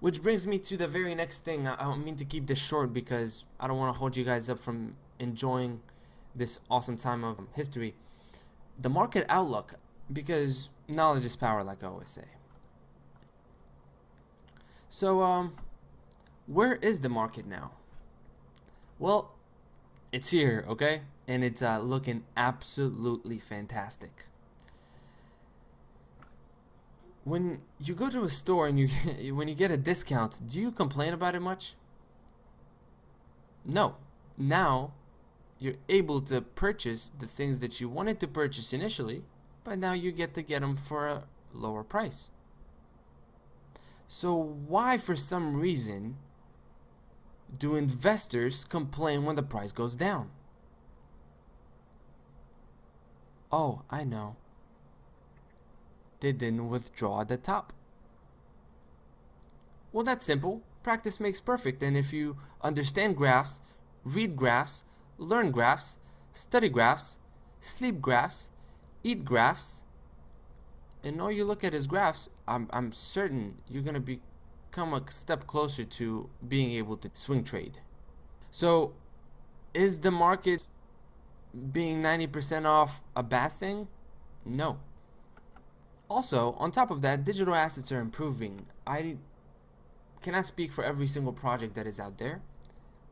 Which brings me to the very next thing. I don't mean to keep this short because I don't want to hold you guys up from enjoying this awesome time of history. The market outlook, because knowledge is power, like I always say. So, where is the market now? Well, it's here, okay? And it's looking absolutely fantastic. When you go to a store and when you get a discount, do you complain about it much? No. Now you're able to purchase the things that you wanted to purchase initially, but now you get to get them for a lower price. So why, for some reason, do investors complain when the price goes down? Oh, I know. They didn't withdraw at the top. Well, that's simple. Practice makes perfect, and if you understand graphs, read graphs, learn graphs, study graphs, sleep graphs, eat graphs, and all you look at is graphs, I'm certain you're going to become a step closer to being able to swing trade. So, is the market being 90% off a bad thing? No. Also, on top of that, digital assets are improving. I cannot speak for every single project that is out there,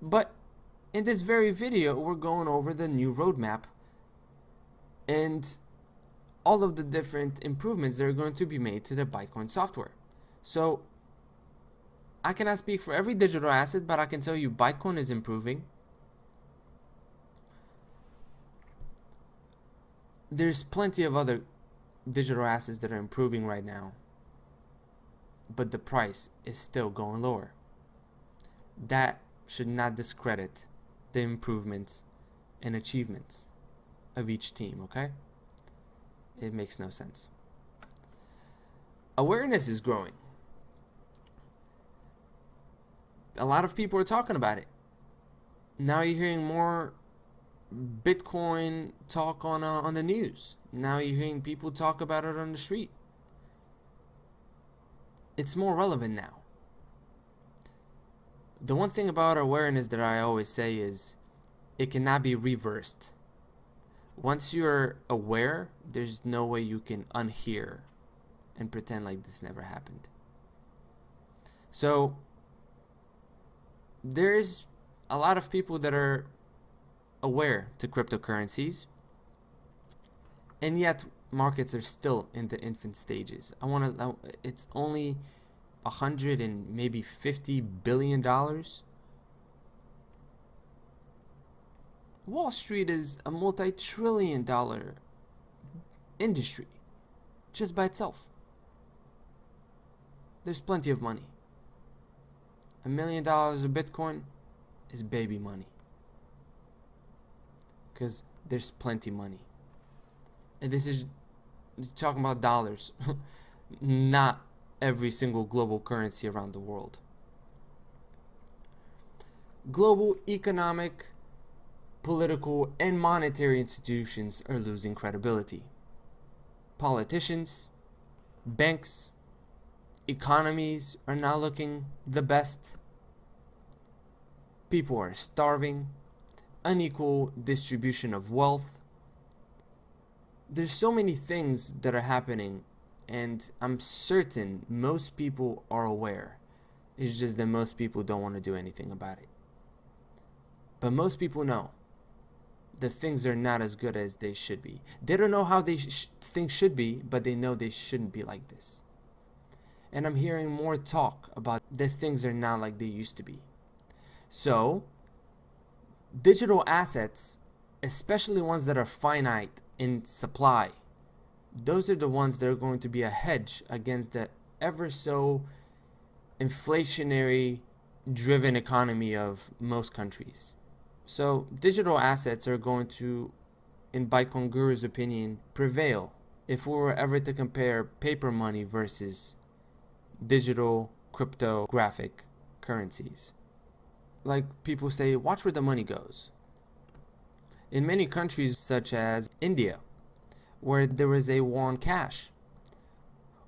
but in this very video, we're going over the new roadmap and all of the different improvements that are going to be made to the Bytecoin software. So, I cannot speak for every digital asset, but I can tell you Bytecoin is improving. There's plenty of other digital assets that are improving right now, but the price is still going lower. That should not discredit the improvements and achievements of each team, okay? It makes no sense. Awareness is growing. A lot of people are talking about it. Now you're hearing more Bitcoin talk on the news. Now you're hearing people talk about it on the street. It's more relevant now. The one thing about awareness that I always say is it cannot be reversed. Once you're aware, there's no way you can unhear and pretend like this never happened. So there's a lot of people that are aware to cryptocurrencies, and yet markets are still in the infant stages. It's only $100 and maybe $50 billion. Wall Street is a multi-trillion-dollar industry just by itself. There's plenty of money. $1 million of Bitcoin is baby money, because there's plenty money. And this is talking about dollars, not every single global currency around the world. Global economic, political, and monetary institutions are losing credibility. Politicians, banks, economies are not looking the best. People are starving. Unequal distribution of wealth. There's so many things that are happening, and I'm certain most people are aware. It's just that most people don't want to do anything about it. But most people know that things are not as good as they should be. They don't know how things should be, but they know they shouldn't be like this. And I'm hearing more talk about that things are not like they used to be. So, digital assets, especially ones that are finite in supply, those are the ones that are going to be a hedge against the ever so inflationary driven economy of most countries. So digital assets are going to, in BytecoinGuru's opinion, prevail if we were ever to compare paper money versus digital cryptographic currencies. Like people say, watch where the money goes. In many countries such as India, where there is a war on cash,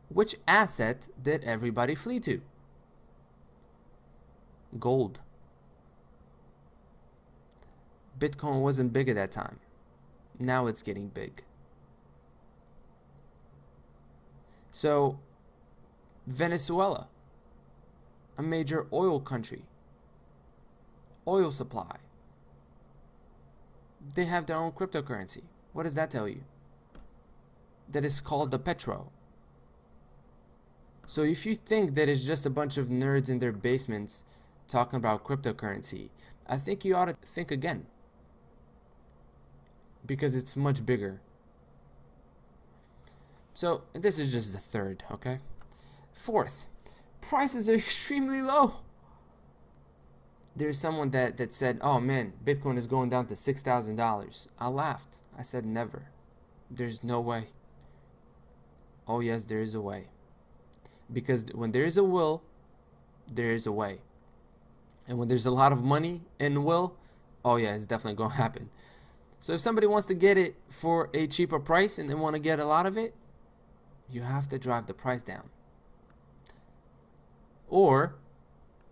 which asset did everybody flee to? Gold. Bitcoin wasn't big at that time. Now it's getting big. So, Venezuela, a major oil country, oil supply, they have their own cryptocurrency. What does that tell you? That is called the petro. So if you think that it's just a bunch of nerds in their basements talking about cryptocurrency, I think you ought to think again, because it's much bigger. So this is just the third, okay? Fourth, prices are extremely low. There's someone that said, oh man, Bitcoin is going down to $6,000. I laughed. I said, never. There's no way. Oh yes, there is a way. Because when there is a will, there is a way. And when there's a lot of money and will, oh yeah, it's definitely going to happen. So if somebody wants to get it for a cheaper price and they want to get a lot of it, you have to drive the price down. Or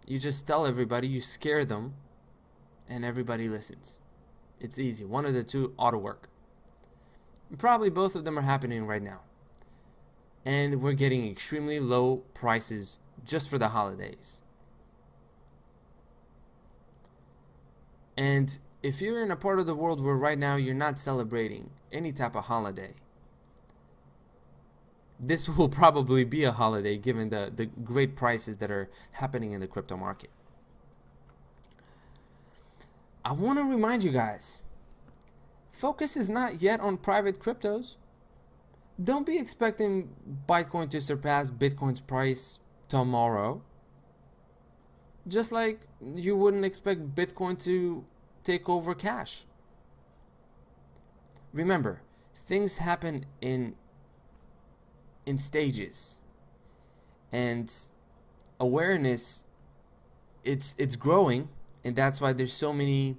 you just tell everybody, you scare them, and everybody listens. It's easy. One of the two ought to work. Probably both of them are happening right now. And we're getting extremely low prices just for the holidays. And if you're in a part of the world where right now you're not celebrating any type of holiday, this will probably be a holiday given the great prices that are happening in the crypto market. I want to remind you guys, focus is not yet on private cryptos. Don't be expecting Bytecoin to surpass Bitcoin's price tomorrow. Just like you wouldn't expect Bitcoin to take over cash. Remember, things happen in stages, and awareness, it's growing, and that's why there's so many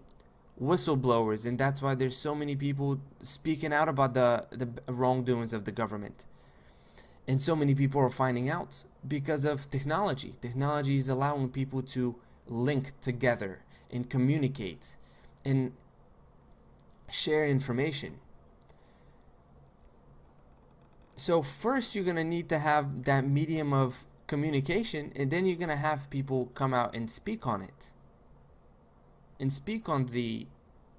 whistleblowers, and that's why there's so many people speaking out about the wrongdoings of the government, and so many people are finding out because of technology. Technology is allowing people to link together and communicate and share information. So first you're going to need to have that medium of communication, and then you're going to have people come out and speak on it and speak on the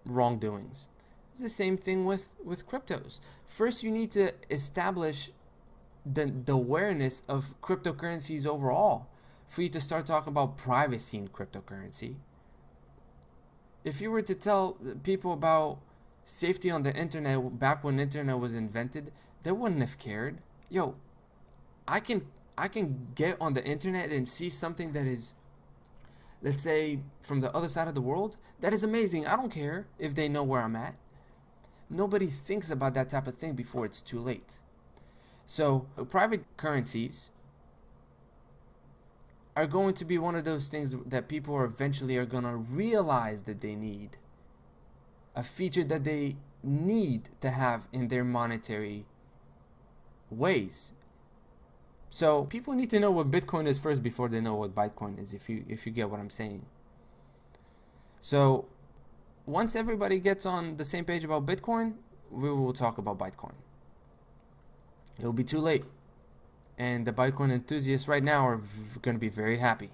wrongdoings. It's the same thing with cryptos. First you need to establish the awareness of cryptocurrencies overall for you to start talking about privacy in cryptocurrency. If you were to tell people about safety on the internet back when the internet was invented, they wouldn't have cared. Yo, I can get on the internet and see something that is, let's say, from the other side of the world. That is amazing. I don't care if they know where I'm at. Nobody thinks about that type of thing before it's too late. So private currencies are going to be one of those things that people are eventually going to realize that they need. A feature that they need to have in their monetary ways. So people need to know what Bitcoin is first before they know what Bytecoin is, if you get what I'm saying. So once everybody gets on the same page about Bitcoin, we will talk about Bytecoin. It will be too late. And the Bytecoin enthusiasts right now are going to be very happy.